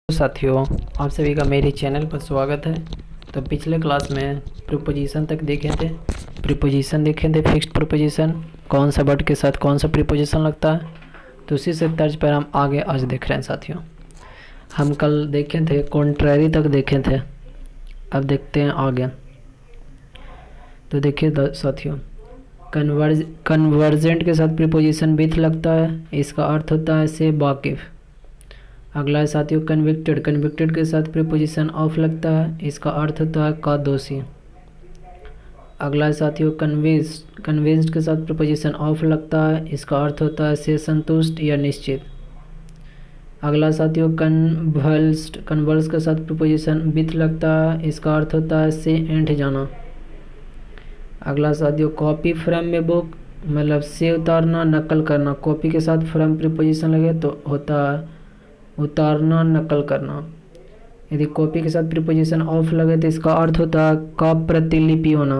साथियों, आप सभी का मेरे चैनल पर स्वागत है। तो पिछले क्लास में प्रीपोजिशन तक देखे थे, फिक्स्ड प्रीपोजिशन, कौन सा वर्ड के साथ कौन सा प्रीपोजिशन लगता है। तो उसी से तर्ज पर हम आगे आज देख रहे हैं साथियों। हम कल देखे थे कॉन्ट्रैरी तक देखे थे, अब देखते हैं आगे। तो देखिए साथियों, कन्वर्जेंट के साथ प्रीपोजिशन विथ लगता है, इसका अर्थ होता है से वाकिफ। अगला है साथियों कन्विक्टेड के साथ प्रीपोजिशन ऑफ लगता है, इसका अर्थ होता है का दोषी। अगला है साथियों कन्विंस्ड के साथ प्रीपोजिशन ऑफ लगता है, इसका अर्थ होता है से संतुष्ट या निश्चित। अगला साथियों कन्वर्स के साथ प्रीपोजिशन विथ लगता है, इसका अर्थ होता है से ऐंठ जाना। अगला साथियों कॉपी फ्रॉम में बुक, मतलब से उतारना, नकल करना। कॉपी के साथ फ्रॉम प्रीपोजिशन लगे तो होता है उतारना, नकल करना। यदि कॉपी के साथ प्रीपोजिशन ऑफ लगे तो इसका अर्थ होता है का प्रतिलिपि होना।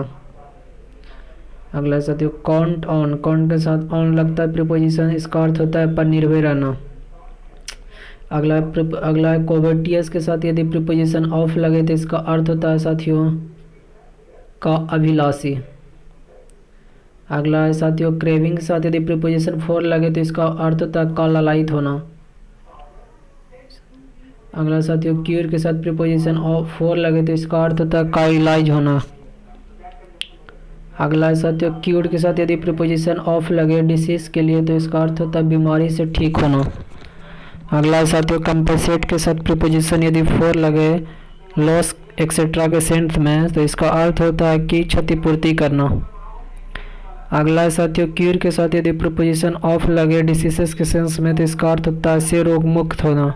अगला साथियों काउंट के साथ ऑन लगता है प्रीपोजिशन, इसका अर्थ होता है पर निर्भर रहना। अगला है कोवर्टियस के साथ यदि प्रीपोजिशन ऑफ लगे तो इसका अर्थ होता है साथियों का अभिलाषी। अगला है साथियों क्रेविंग के साथ यदि प्रीपोजिशन फॉर लगे तो इसका अर्थ होता है का लालायित होना। अगला साथियों क्यूर के साथ प्रीपोजिशन ऑफ फोर लगे तो इसका अर्थ होता है का इलाज होना। अगला है साथियों क्यूर्ड के साथ यदि प्रीपोजिशन ऑफ लगे डिसीज के लिए तो इसका अर्थ होता है बीमारी से ठीक होना। अगला है साथियों कंपनसेट के साथ प्रीपोजिशन यदि फोर लगे लॉस एक्सेट्रा के सेंस में तो इसका अर्थ होता है कि क्षतिपूर्ति करना। अगला है साथियों क्यूर के साथ यदि प्रीपोजिशन ऑफ लगे डिसीजेस के सेंस में तो इसका अर्थ होता है से रोग मुक्त होना।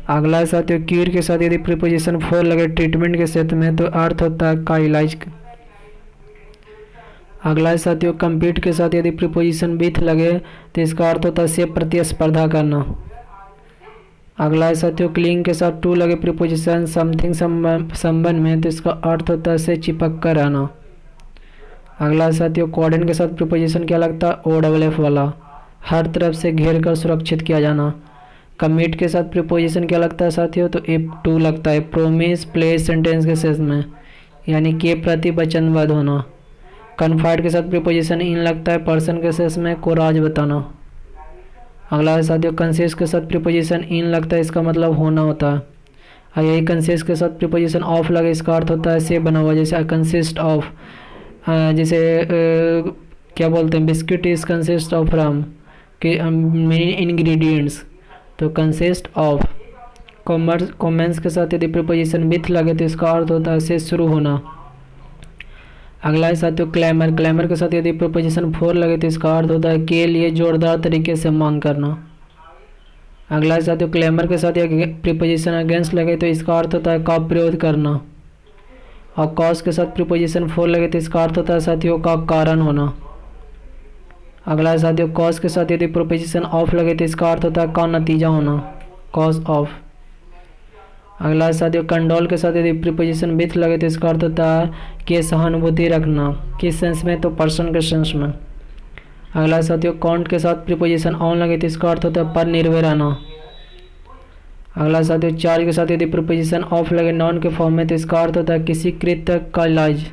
अगला है साथियों क्यूर के साथ यदि प्रीपोजिशन फोर लगे ट्रीटमेंट के क्षेत्र में तो अर्थ होता है का इलाज। अगला है साथियों कम्पीट के साथ यदि प्रीपोजिशन विथ लगे तो इसका अर्थ होता है से प्रतिस्पर्धा करना। अगला है साथियों क्लिंग के साथ टू लगे प्रीपोजिशन समथिंग संबंध में तो इसका अर्थ होता है से चिपक कर रहना। अगला है साथियों कॉर्डन के साथ प्रीपोजिशन क्या लगता है ओ डबल एफ वाला, हर तरफ से घेर कर सुरक्षित किया जाना। कमिट के साथ प्रीपोजिशन क्या लगता है साथियों तो एफ टू लगता है प्रोमिस प्लेस सेंटेंस के शेष में, यानी के प्रति वचनबद्ध होना। कन्फाइड के साथ प्रीपोजिशन इन लगता है पर्सन के शेष में को राज बताना। अगला है साथियों कंसिस्ट के साथ प्रीपोजिशन इन लगता है, इसका मतलब होना होता है। और यही कंसिस्ट के साथ प्रीपोजिशन ऑफ लगे इसका अर्थ होता है से बना हुआ, जैसे कंसिस्ट ऑफ, जैसे क्या बोलते हैं biscuit is consist of from के मेन इंग्रेडिएंट्स, तो कंसिस्ट ऑफ। कॉमेंस के साथ यदि प्रीपोजिशन विथ लगे तो इसका अर्थ होता है से शुरू होना। अगला है साथियों क्लेमर के साथ यदि प्रीपोजिशन फोर लगे तो इसका अर्थ होता है के लिए जोरदार तरीके से मांग करना। अगला है साथियों क्लेमर के साथ यदि प्रीपोजिशन अगेंस्ट लगे तो इसका अर्थ होता है का विरोध करना। और कॉज के साथ प्रीपोजिशन फोर लगे तो इसका अर्थ होता है साथियों का कारण होना। अगला है साथियों कॉज के साथ यदि प्रीपोजिशन ऑफ लगे तो इसका अर्थ होता है का नतीजा होना, कॉज ऑफ। अगला है साथियों कंडोल के साथ यदि प्रीपोजिशन विथ लगे तो इसका अर्थ होता है कि सहानुभूति रखना, किस सेंस में तो पर्सन के सेंस में। अगला है साथियों काउंट के साथ प्रीपोजिशन ऑन लगे तो इसका अर्थ होता है पर निर्भर रहना। अगला है साथियों चार्ज के साथ यदि प्रीपोजिशन ऑफ लगे नॉन के फॉर्म में तो इसका अर्थ होता है किसी कृत्य का इलाज।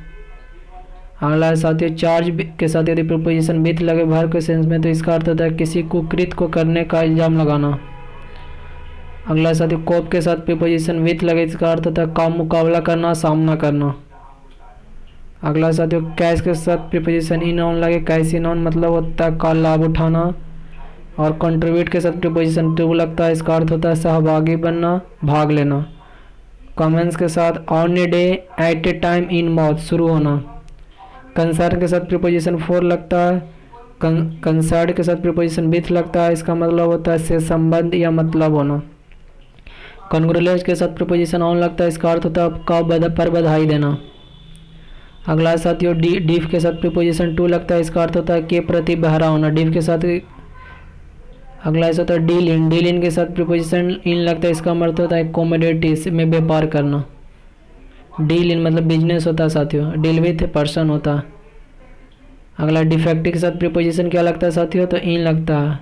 अगला है साथियों चार्ज के साथ यदि प्रीपोजिशन विथ लगे वर्ब के सेंस में तो इसका अर्थ होता है किसी कुकृत्य को करने का इल्जाम लगाना। अगला है साथियों कोप के साथ प्रीपोजिशन विथ लगे इसका अर्थ होता है का मुकाबला करना, सामना करना। अगला है साथियों कैश के साथ प्रीपोजिशन इन ऑन लगे कैश इन ऑन मतलब होता है का लाभ उठाना। और कंट्रीब्यूट के साथ प्रीपोजिशन टू लगता है, इसका अर्थ होता है सहभागी बनना, भाग लेना। कमेंट्स के साथ on a day at A time in mouth शुरू होना। कंसर्न के साथ प्रीपोजिशन फोर लगता है, कंसर्न के साथ प्रीपोजिशन विथ लगता है, इसका मतलब होता है से संबंध या मतलब होना। कॉन्ग्रेचुलेट के साथ प्रीपोजिशन ऑन लगता है, इसका अर्थ होता है का पर बधाई देना। अगला साथियों डीफ के साथ प्रीपोजिशन टू लगता है, इसका अर्थ होता है के प्रति बहरा होना, डीफ के साथ। अगला ऐसा होता है डील इन के साथ प्रीपोजिशन इन लगता है, इसका अर्थ होता है कॉमोडिटीज में व्यापार करना। डील इन मतलब बिजनेस होता है साथियों, डील विथ पर्सन होता है। अगला डिफेक्टिव के साथ प्रीपोजिशन क्या लगता है साथियों तो इन लगता है,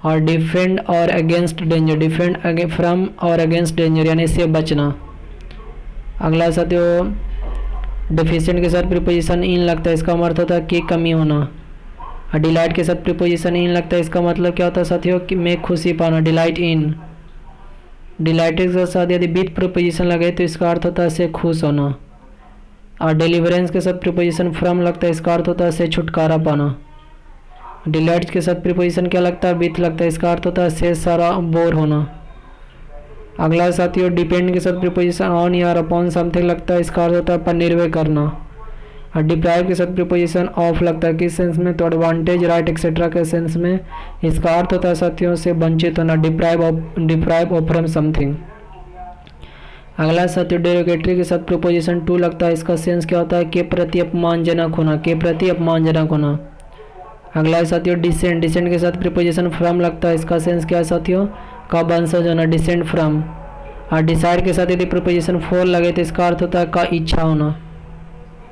और डिफेंड और अगेंस्ट डेंजर, डिफेंड फ्रॉम और अगेंस्ट डेंजर यानी इससे बचना। अगला साथियों डिफिशिएंट के साथ प्रीपोजिशन इन लगता है, इसका अर्थ होता है कि कमी होना। और डिलाइट के साथ प्रीपोजिशन इन लगता है, इसका मतलब क्या होता है साथियों कि में खुशी पाना, डिलाइट इन। डिलाइटेड के साथ यदि विथ प्रीपोजिशन लगे तो इसका अर्थ होता है से खुश होना। और डिलीवरेंस के साथ प्रीपोजिशन फ्रॉम लगता है, इसका अर्थ होता है से छुटकारा पाना। डिलाइट के साथ प्रीपोजिशन क्या लगता है विथ लगता है, इसका अर्थ होता है से सारा बोर होना। अगला साथियों डिपेंड के साथ प्रीपोजिशन ऑन या अपॉन समथिंग लगता है, इसका अर्थ होता है पर निर्भर करना। और डिप्राइव के साथ प्रीपोजिशन ऑफ लगता है किस सेंस में, तो एडवांटेज राइट एक्सेट्रा के सेंस में, इसका अर्थ होता है साथियों से वंचित होना, डिप्राइव ऑफ फ्रॉम समथिंग। अगला साथियों डेरोगेटरी के साथ प्रीपोजिशन टू लगता है, इसका सेंस क्या होता है के प्रति अपमानजनक होना, के प्रति अपमानजनक होना। अगला साथियों डिसेंट, डिसेंट के साथ प्रीपोजिशन फ्रॉम लगता है, इसका सेंस क्या है साथियों का वंशज होना, डिसेंट फ्रॉम। और डिसाइड के साथ यदि प्रीपोजिशन फॉर लगे तो इसका अर्थ होता है का इच्छा होना।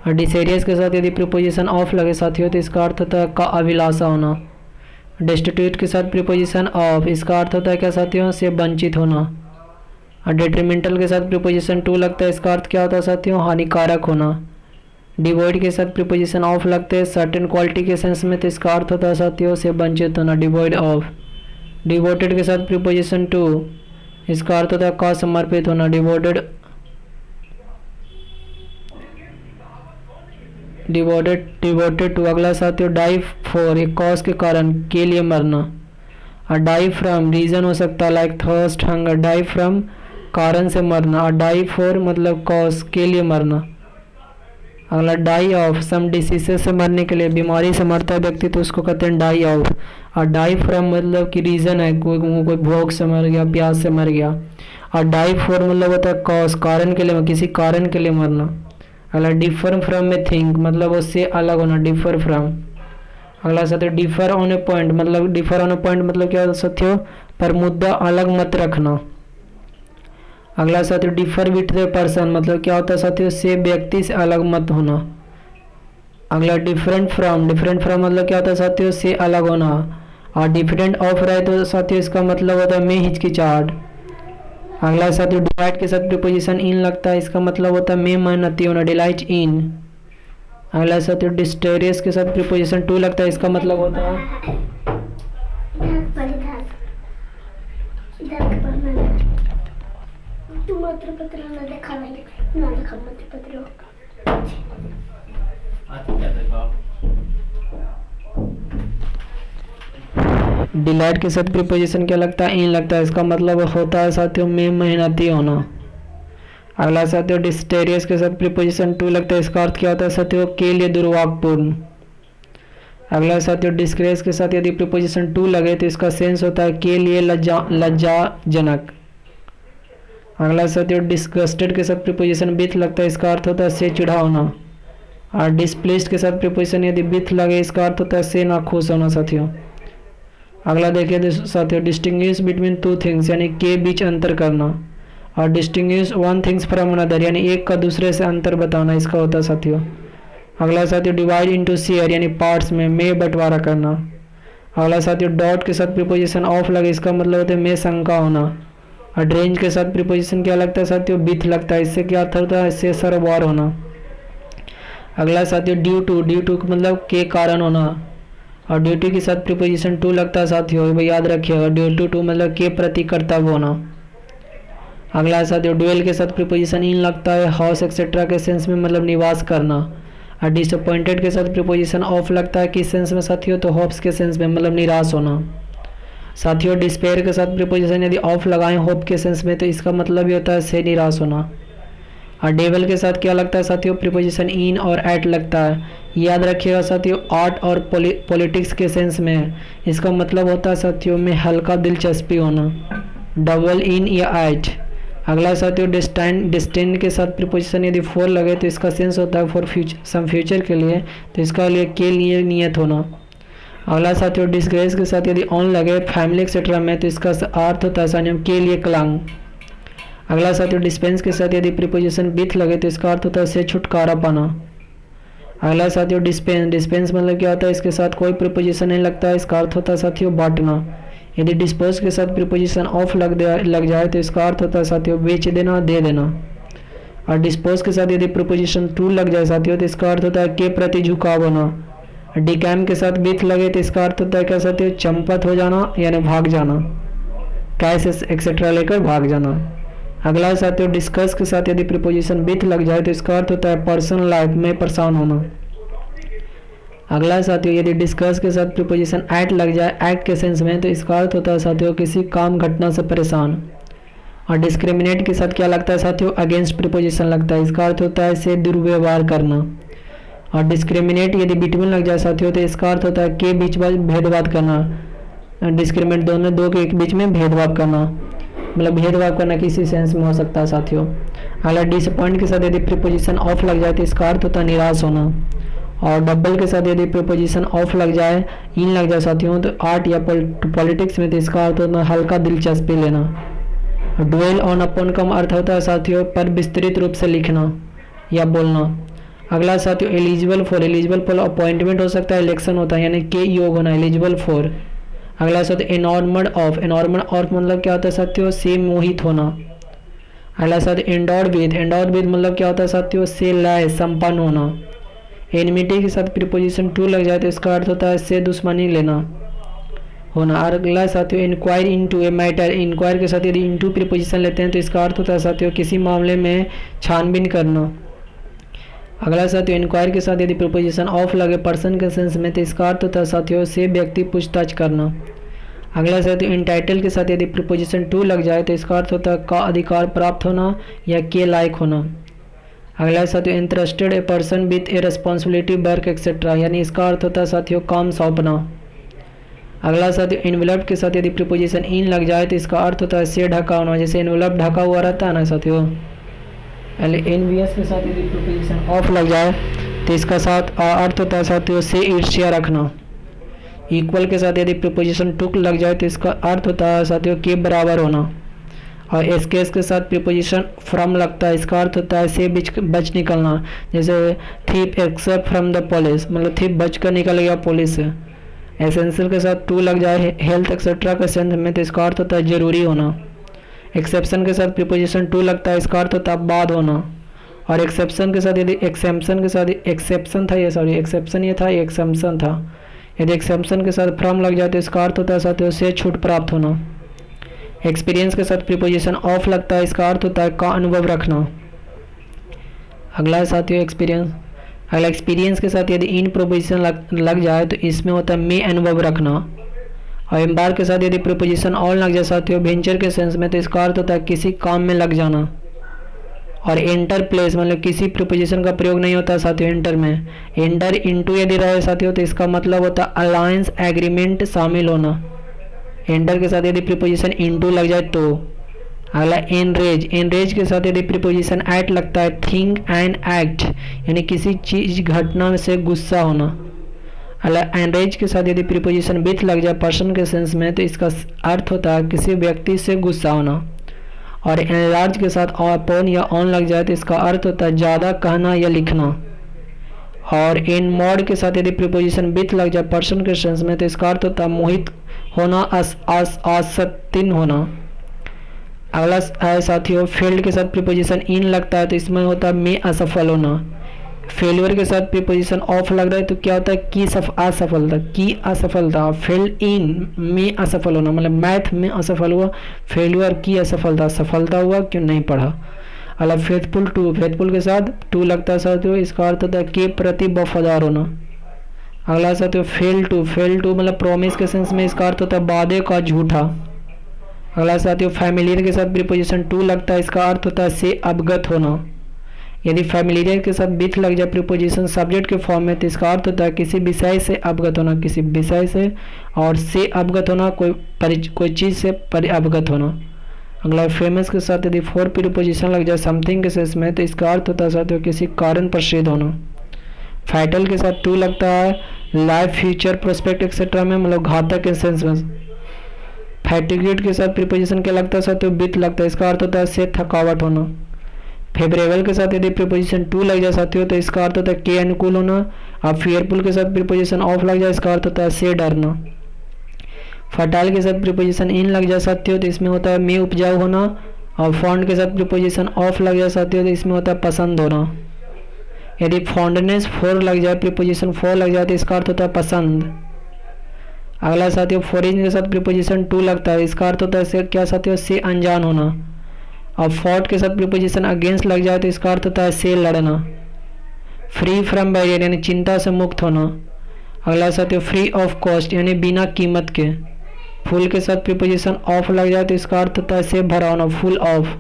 और डिसेरियस के साथ यदि प्रीपोजिशन ऑफ लगे साथियों तो इसका अर्थ होता है का अभिलाषा होना। डेस्टिट्यूट के साथ प्रीपोजिशन ऑफ, इसका अर्थ होता है क्या साथियों से वंचित होना। और डेट्रीमेंटल के साथ प्रीपोजिशन टू लगता है, इसका अर्थ क्या होता है साथियों हानिकारक होना। डिवॉइड के साथ प्रीपोजिशन ऑफ लगते हैं सर्टेन क्वालिटी के सेंस में, तो इसका अर्थ होता है साथियों से वंचित होना, डिवॉइड ऑफ। डिवोटेड के साथ प्रीपोजिशन टू, इसका अर्थ होता है का समर्पित होना, डिवोटेड टू। अगला साथियों डाई फॉर, एक कॉज के कारण के लिए मरना। और डाई फ्रॉम रीजन हो सकता है like thirst hunger, die from कारण से मरना। और डाई फॉर मतलब कॉज के लिए मरना। अगला डाई ऑफ, सम डिसीजेस से मरने के लिए, बीमारी से मरता है व्यक्ति तो उसको कहते हैं डाई ऑफ। और डाई फ्रॉम मतलब कि रीज़न है, कोई भूख से मर गया, प्यास से मर गया। और डाई फॉर मतलब होता है कॉज, कारण के लिए, किसी कारण के लिए मरना। अगला डिफर फ्रॉम में थिंक मतलब उससे अलग होना, डिफर फ्रॉम। अगला साथियों डिफर ऑन ए पॉइंट, मतलब डिफर ऑन ए पॉइंट मतलब क्या साथियों पर मुद्दा अलग मत रखना। अगला साथियों डिफर विथ द पर्सन मतलब क्या होता है साथियों से व्यक्ति से अलग मत होना। अगला डिफरेंट फ्रॉम, डिफरेंट फ्रॉम मतलब क्या होता है साथियों से अलग होना। और डिफरेंट ऑफ रहे तो साथियों इसका मतलब होता है में हिचकिचाहट। अगला साथियों डिलाइट के साथ प्रीपोजिशन इन लगता है, इसका मतलब होता है में मेहनती होना, डिलाइट इन। अगला साथियों डिस्टेरियस के साथ प्रीपोजिशन टू लगता है, इसका मतलब होता है डिलाइट के साथ प्रीपोजिशन क्या लगता है इन लगता है, इसका मतलब होता है साथियों में मेहनती होना। अगला साथियों डिस्टेरियस के साथ प्रीपोजिशन टू लगता है, इसका अर्थ क्या होता है साथियों के लिए दुर्भाग्यपूर्ण। अगला साथियों डिस्ग्रेस के साथ यदि प्रीपोजिशन टू लगे तो इसका सेंस होता है के लिए लज्जाजनक। अगला साथियों डिस्गस्टेड के साथ प्रीपोजिशन विथ लगता है, इसका अर्थ होता है से चिढ़ा होना। और डिस्प्लेस्ड के साथ प्रीपोजिशन यदि विथ लगे इसका अर्थ होता है से नाखुश होना साथियों। अगला देखिए साथियों डिस्टिंग्विश बिटवीन टू थिंग्स यानी के बीच अंतर करना। और distinguish one things from another यानी एक का दूसरे से अंतर बताना, इसका होता है साथियों। अगला साथियों डिवाइड इनटू शेयर यानी पार्ट्स में बंटवारा करना। अगला साथियों डॉट के साथ प्रीपोजिशन ऑफ लगे, इसका मतलब होता है में शंका होना। और रेंज के साथ प्रीपोजिशन क्या लगता है साथियों विथ लगता है, इससे क्या अर्थ होता है इससे सरवार होना। अगला साथियों ड्यू टू मतलब के कारण होना। और ड्यूटी के साथ प्रीपोजिशन टू लगता है साथियों, भाई याद रखिएगा ड्यू टू मतलब के प्रति कर्तव्य होना। अगला साथियों ड्वेल के साथ प्रीपोजिशन इन लगता है हाउस एक्सेट्रा के सेंस में मतलब निवास करना। और डिसअपॉइंटेड के साथ प्रीपोजिशन ऑफ लगता है किस सेंस में साथियों, तो होप्स के सेंस में मतलब निराश होना। साथियों डिस्पेयर के साथ प्रीपोजिशन यदि ऑफ लगाएं होप के सेंस में तो इसका मतलब ये होता है से निराश होना। और डेवल के साथ क्या लगता है साथियों प्रीपोजिशन इन और एट लगता है, याद रखिएगा साथियों आर्ट और पॉलिटिक्स के सेंस में, इसका मतलब होता है साथियों में हल्का दिलचस्पी होना, डबल इन या एट। अगला साथियों डिस्टेंड के साथ प्रीपोजिशन यदि फोर लगे तो इसका सेंस होता है फॉर फ्यूचर के लिए, तो इसका लिए के लिए नियत होना। अगला साथियों डिस्ग्रेस के साथ यदि ऑन लगे फैमिली एक्सेट्रा में तो इसका अर्थ होता है सानियम के लिए क्लंग। अगला साथियों डिस्पेंस के साथ यदि प्रीपोजिशन विथ लगे तो इसका अर्थ होता है से छुटकारा पाना। अगला साथियों डिस्पेंस मतलब क्या होता है, इसके साथ कोई प्रीपोजिशन नहीं लगता है, इसका अर्थ होता है साथियों बांटना। यदि डिस्पोज के साथ प्रीपोजिशन ऑफ लग जाए तो इसका अर्थ होता है साथियों बेच देना, दे देना। और डिस्पोज के साथ यदि प्रीपोजिशन टू लग जाए साथियों तो इसका अर्थ होता है के प्रति झुकाव होना। डिकैम के साथ विथ लगे तो इसका अर्थ होता है क्या साथियों, चंपत हो जाना यानी भाग जाना, कैश एक्सेट्रा लेकर भाग जाना। अगला है साथियों डिस्कस के साथ यदि प्रीपोजिशन विथ लग जाए तो इसका अर्थ होता है पर्सन लाइफ में परेशान होना। अगला है साथियों यदि डिस्कस के साथ प्रीपोजिशन एट लग जाए एक्ट के सेंस में तो इसका अर्थ होता है साथियों किसी काम घटना से परेशान। और डिस्क्रिमिनेट के साथ क्या लगता है साथियों, अगेंस्ट प्रीपोजिशन लगता है, इसका अर्थ होता है से दुर्व्यवहार करना। और डिस्क्रिमिनेट यदि बिटवीन लग जाए साथियों तो इसका अर्थ होता है के बीच भेदभाव करना। डिस्क्रिमिनेट दो के बीच में भेदभाव करना, मतलब भेदभाव करना किसी सेंस में हो सकता है साथियों। अगला डिसअपॉइंट के साथ यदि प्रीपोजिशन ऑफ लग जाए तो इसका अर्थ होता है निराश होना। और डबल के साथ यदि प्रीपोजिशन ऑफ लग जाए, इन लग जाए साथियों तो आर्ट या पॉलिटिक्स में तो इसका अर्थ होता है हल्का दिलचस्पी लेना। ड्वेल ऑन अपॉन का अर्थ होता है साथियों पर विस्तृत रूप से लिखना या बोलना। अगला साथियों एलिजिबल फॉर अपॉइंटमेंट हो सकता है, इलेक्शन होता है यानी के योग होना, एलिजिबल फॉर। अगला साथियों एनॉर्मड ऑफ मतलब क्या होता है साथियों, से मोहित होना। अगला साथियों एंडोर्ड विद मतलब क्या होता है साथियों, से लय संपन्न होना। एनिमिटी के साथ प्रीपोजिशन टू लग जाए तो इसका अर्थ होता है से दुश्मनी लेना होना। अगला साथियों inquire into a matter, inquire के साथ यदि इनटू प्रीपोजिशन लेते हैं तो इसका अर्थ होता है साथियों किसी मामले में छानबीन करना। अगला साथियों इंक्वायर के साथ यदि प्रीपोजिशन ऑफ लगे पर्सन के सेंस में तो इसका अर्थ होता है साथियों से व्यक्ति पूछताछ करना। अगला साथियों इंटाइटल के साथ यदि प्रीपोजिशन टू लग जाए तो इसका अर्थ होता है का अधिकार प्राप्त होना या के लायक होना। अगला साथियों interested a person with a responsibility work etcetera, यानी इसका अर्थ होता है साथियों काम सौंपना। अगला साथियों एनवेलप के साथ यदि प्रीपोजिशन इन लग जाए तो इसका अर्थ होता है से ढका होना, जैसे एनवेलप ढका हुआ रहता है ना साथियों। एनवीएस के साथ यदि प्रीपोजिशन ऑफ लग जाए तो इसका साथ अर्थ होता है साथियों से ईर्ष्या रखना। इक्वल के साथ यदि प्रीपोजिशन टू लग जाए तो इसका अर्थ होता है साथियों के बराबर होना। और एसकेएस के साथ प्रीपोजिशन फ्रॉम लगता है, इसका अर्थ होता है से बच निकलना, जैसे thief except from the police, मतलब थीप बच कर निकल गया पुलिस से। एसेंशियल के साथ टू लग जाए हेल्थ एक्सेट्रा के सेंस में तो इसका अर्थ होता है जरूरी होना। एक्सेप्शन के साथ प्रीपोजिशन टू लगता है, इसका अर्थ होता है बाद होना। और एक्सेप्शन के साथ यदि एक्सेप्शन के साथ एक्सेप्शन था, ये सॉरी एक्सेप्शन ये था, ये एक्सेप्शन था। यदि एक्सेप्शन के साथ फ्रॉम लग जाए तो इसका अर्थ होता है साथियों से छूट प्राप्त होना। एक्सपीरियंस के साथ प्रीपोजिशन ऑफ लगता है, इसका अर्थ होता है का अनुभव रखना। अगला है साथियों एक्सपीरियंस। अगला एक्सपीरियंस के साथ यदि इन प्रीपोजिशन लग जाए तो इसमें होता है में अनुभव रखना। और एम्बार के साथ यदि प्रीपोजिशन ऑन लग जाए साथियों वेंचर के सेंस में तो इसका अर्थ होता है किसी काम में लग जाना। और एंटर प्लेस मतलब किसी प्रीपोजिशन का प्रयोग नहीं होता साथियों एंटर में। एंटर इनटू यदि रहे साथियों तो इसका मतलब होता है अलायंस एग्रीमेंट शामिल होना। एंटर के साथ यदि प्रीपोजिशन इनटू लग जाए तो। अगला एनरेज के साथ यदि प्रीपोजिशन एट लगता है थिंक एंड एक्ट, यानी किसी चीज घटना से गुस्सा होना। अगला एनरेज के साथ यदि प्रीपोजिशन विथ लग जाए पर्सन के सेंस में तो इसका अर्थ होता है किसी व्यक्ति से गुस्सा होना। और एनलार्ज के साथ अपॉन या ऑन लग जाए तो इसका अर्थ होता है ज़्यादा कहना या लिखना। और इन मॉड के साथ यदि प्रीपोजिशन विथ लग जाए पर्सन के सेंस में तो इसका अर्थ होता है मोहित होना, आसक्तिन होना। अगला है साथियों फेल्ड के साथ प्रीपोजिशन इन लगता है तो इसमें होता है में असफल होना। फेलियर के साथ प्रीपोजिशन ऑफ लग रहा है तो क्या होता है की असफलता। फेल्ड इन में असफल होना, मतलब मैथ में असफल हुआ, फेलियर की असफलता, सफलता हुआ क्यों नहीं पढ़ा। अगला फेथफुल के साथ टू लगता है साथियों, इसका अर्थ होता है के प्रति वफादार होना। अगला साथियों फेल टू मतलब प्रॉमिस के सेंस में, इसका अर्थ होता है वादे का झूठा। अगला साथियों फैमिलियर के साथ प्रीपोजिशन टू लगता है, इसका अर्थ होता है से अवगत होना। यदि फैमिलियर के साथ विथ लग जाए प्रीपोजिशन सब्जेक्ट के फॉर्म में तो इसका अर्थ होता है किसी विषय से अवगत होना, किसी विषय से। और से अवगत होना कोई चीज़ से अवगत होना। अगला फेमस के साथ यदि फोर प्रीपोजिशन लग जाए समथिंग के सेंस में तो इसका अर्थ होता है साथियों किसी कारण प्रसिद्ध होना। फाइटल के साथ टू लगता है लाइफ फ्यूचर प्रोस्पेक्ट एक्सेट्रा में, मतलब घातक के सेंस में। फैटिग्यूड के साथ प्रीपोजिशन क्या लगता है साथियों विथ लगता है, इसका अर्थ होता है से थकावट होना। फेवरेबल के साथ यदि प्रीपोजिशन टू लग जाए साथियों तो इसका अर्थ होता है के अनुकूल होना। और फियरफुल के साथ प्रीपोजिशन ऑफ लग जाए इसका अर्थ होता है से डरना। फर्टाइल के साथ प्रीपोजिशन इन लग जा साथियों तो इसमें होता है में उपजाऊ होना, और फॉन्ड के साथ प्रीपोजिशन ऑफ लग जा साथियों तो इसमें होता है पसंद होना। यदि फॉन्डनेस फोर लग जाए, प्रीपोजिशन फोर लग जाए तो इसका अर्थ होता है पसंद। अगला साथियों फॉरेन के साथ प्रीपोजिशन टू लगता है, इसका अर्थ होता है से क्या साथियों, से अनजान होना। और फॉट के साथ प्रीपोजिशन अगेंस्ट लग जाए तो इसका अर्थ होता है से लड़ना। फ्री फ्रॉम बैरियर यानी चिंता से मुक्त होना। अगला साथियों फ्री ऑफ कॉस्ट यानी बिना कीमत के। फुल के साथ प्रीपोजिशन ऑफ लग जाए तो इसका अर्थ होता है से भरा होना, फुल ऑफ।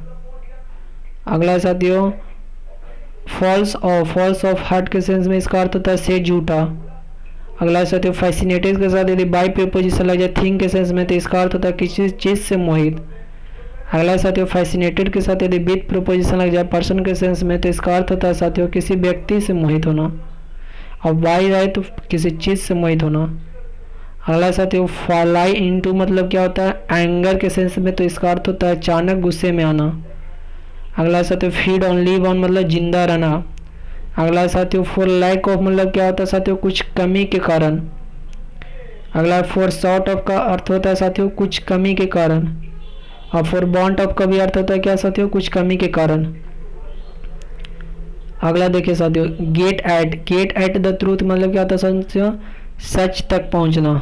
अगला साथियों फॉल्स ऑफ हार्ट के सेंस में इसका अर्थ होता है से झूठा। अगला साथियों फैसिनेटेड के साथ यदि बाई प्रीपोजिशन लग जाए थिंग के सेंस में तो इसका अर्थ होता है किसी चीज़ से मोहित। अगला साथियों फैसिनेटेड के साथ यदि विथ प्रीपोजिशन लग जाए पर्सन के सेंस में तो इसका अर्थ होता है साथियों किसी व्यक्ति से मोहित होना, और बाई आए तो किसी चीज़ से मोहित होना। अगला साथियों फॉलाई इनटू मतलब क्या होता है, एंगर के सेंस में तो इसका अर्थ होता है अचानक गुस्से में आना। अगला साथियों फीड ऑन लिव ऑन मतलब जिंदा रहना। अगला साथियों फॉर लैक ऑफ मतलब क्या होता है साथियों, कुछ कमी के कारण। अगला फॉर शॉर्ट ऑफ का अर्थ होता है साथियों कुछ कमी के कारण, और फॉर बॉन्ट ऑफ का भी अर्थ होता है क्या साथियों, कुछ कमी के कारण। अगला देखिए साथियों गेट एट द ट्रूथ मतलब क्या होता है साथियों, सच तक पहुंचना।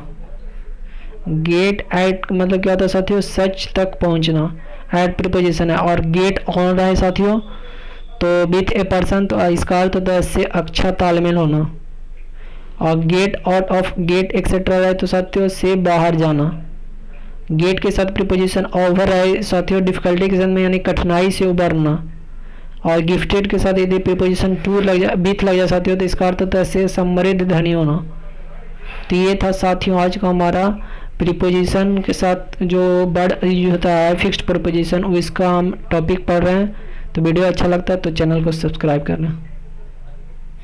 गेट एट मतलब क्या होता है साथियों, सच तक पहुंचना। एट प्रीपोजिशन है और गेट ऑन रहा है साथियों तो विथ ए पर्सन तो इसका अर्थ होता है इससे अच्छा तालमेल होना। और get out of get etcetera है तो साथियों से बाहर जाना। गेट के साथ प्रीपोजिशन ओवर है साथियों डिफिकल्टी के साथ में यानी कठिनाई से उबरना। और गिफ्टेड के साथ यदि प्रीपोजिशन टू लग जाए बीथ लग जाए साथियों तो इसका अर्थ होता है से समृद्ध धनी होना। तो ये था साथियों आज का हमारा प्रीपोजिशन के साथ जो वर्ड यूज होता है फिक्स्ड प्रीपोजिशन, इसका हम टॉपिक पढ़ रहे हैं। तो वीडियो अच्छा लगता है तो चैनल को सब्सक्राइब करना।